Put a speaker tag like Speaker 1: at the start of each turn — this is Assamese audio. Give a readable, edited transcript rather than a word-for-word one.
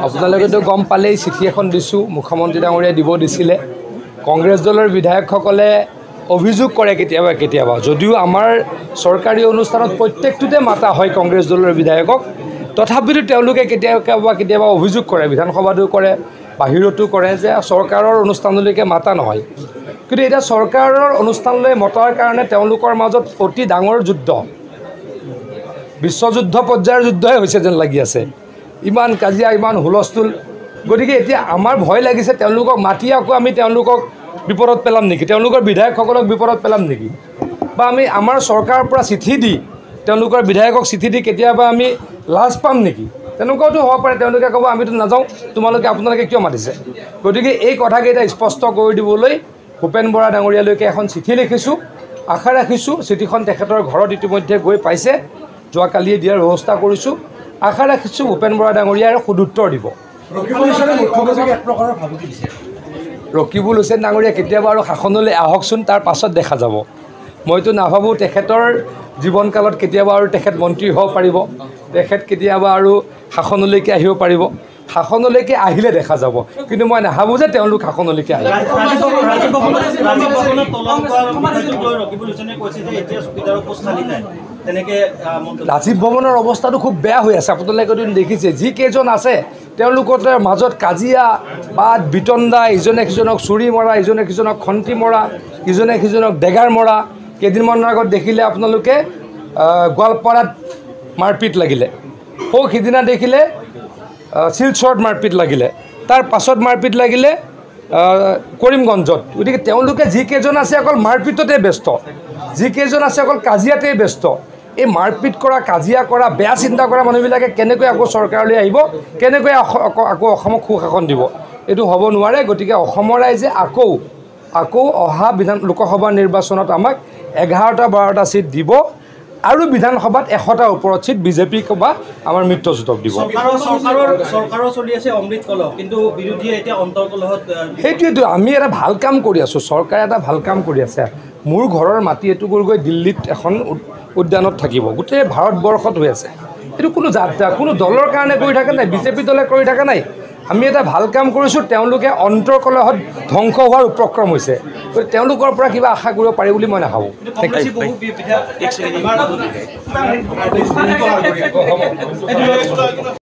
Speaker 1: আপোনালোকেতো গম পালেই চিঠি এখন দিছোঁ মুখ্যমন্ত্ৰী ডাঙৰীয়াই দিব দিছিলে কংগ্ৰেছ দলৰ বিধায়কসকলে অভিযোগ কৰে কেতিয়াবা যদিও আমাৰ চৰকাৰী অনুষ্ঠানত প্ৰত্যেকটোতে মাতা হয় কংগ্ৰেছ দলৰ বিধায়কক তথাপিতো তেওঁলোকে কেতিয়াবা অভিযোগ কৰে বিধানসভাতো কৰে বাহিৰতো কৰে যে চৰকাৰৰ অনুষ্ঠানলৈকে মাতা নহয় কিন্তু এটা চৰকাৰৰ অনুষ্ঠানলৈ মতাৰ কাৰণে তেওঁলোকৰ মাজত অতি ডাঙৰ যুদ্ধ বিশ্বযুদ্ধ পৰ্যায়ৰ যুদ্ধই হৈছে যেন লাগি আছে ইমান কাজিয়া ইমান হুলস্থুল গতিকে এতিয়া আমাৰ ভয় লাগিছে তেওঁলোকক মাতি আকৌ আমি তেওঁলোকক বিপদত পেলাম নেকি তেওঁলোকৰ বিধায়কসকলক বিপদত পেলাম নেকি বা আমি আমাৰ চৰকাৰৰ পৰা চিঠি দি তেওঁলোকৰ বিধায়কক চিঠি দি কেতিয়াবা আমি লাজ পাম নেকি তেনেকুৱাটো হ'ব পাৰে তেওঁলোকে ক'ব আমিতো নাযাওঁ আপোনালোকে কিয় মাতিছে গতিকে এই কথাকেইটা স্পষ্ট কৰি দিবলৈ ভূপেন বৰা ডাঙৰীয়ালৈকে এখন চিঠি লিখিছোঁ আশা ৰাখিছোঁ চিঠিখন তেখেতৰ ঘৰত ইতিমধ্যে গৈ পাইছে যোৱাকালিয়ে দিয়াৰ ব্যৱস্থা কৰিছোঁ আশা ৰাখিছোঁ ভূপেন বৰা ডাঙৰীয়াই সদুত্তৰ দিব ৰকিবুল হুছেইন ডাঙৰীয়া কেতিয়াবা আৰু শাসনলৈ আহকচোন তাৰ পাছত দেখা যাব মইতো নাভাবোঁ তেখেতৰ জীৱনকালত কেতিয়াবা আৰু তেখেত মন্ত্ৰী হ'ব পাৰিব তেখেত কেতিয়াবা আৰু শাসনলৈকে আহিব পাৰিব শাসনলৈকে আহিলে দেখা যাব কিন্তু মই নাভাবোঁ যে তেওঁলোক শাসনলৈকে আহিব ৰাজীৱ ভৱনৰ অৱস্থাটো খুব বেয়া হৈ আছে আপোনালোকে দেখিছে যিকেইজন আছে তেওঁলোকৰ মাজত কাজিয়া বাদ বিতণ্ডা ইজনে সিজনক চুৰি মৰা ইজনে সিজনক খন্তি মৰা ইজনে সিজনক ডেগাৰ মৰা কেইদিনমানৰ আগত দেখিলে আপোনালোকে গোৱালপাৰাত মাৰপিট লাগিলে সিদিনা দেখিলে শিলচৰত মাৰপিট লাগিলে তাৰ পাছত মাৰপিট লাগিলে কৰিমগঞ্জত গতিকে তেওঁলোকে যিকেইজন আছে অকল মাৰপিটতে ব্যস্ত যিকেইজন আছে অকল কাজিয়াতে ব্যস্ত এই মাৰপিট কৰা কাজিয়া কৰা বেয়া চিন্তা কৰা মানুহবিলাকে কেনেকৈ আকৌ চৰকাৰলৈ আহিব কেনেকৈ আকৌ অসমক সুশাসন দিব এইটো হ'ব নোৱাৰে গতিকে অসমৰ ৰাইজে আকৌ অহা লোকসভা নিৰ্বাচনত আমাক 11-12টা চিট দিব আৰু বিধানসভাত 100টাৰ ওপৰত চিট বিজেপিক বা আমাৰ মিত্ৰজোঁটক দিব সেইটোৱেতো আমি এটা ভাল কাম কৰি আছোঁ চৰকাৰে এটা ভাল কাম কৰি আছে মোৰ ঘৰৰ মাটি এটুকুৰ গৈ দিল্লীত এখন উদ্যানত থাকিব গোটেই ভাৰতবৰ্ষত হৈ আছে এইটো কোনো যাত্ৰা কোনো দলৰ কাৰণে কৰি থকা নাই বিজেপি দলে কৰি থকা নাই আমি এটা ভাল কাম কৰিছোঁ তেওঁলোকে অন্তৰ্কলহত ধ্বংস হোৱাৰ উপক্ৰম হৈছে গতিকে তেওঁলোকৰ পৰা কিবা আশা কৰিব পাৰি বুলি মই নাভাবোঁ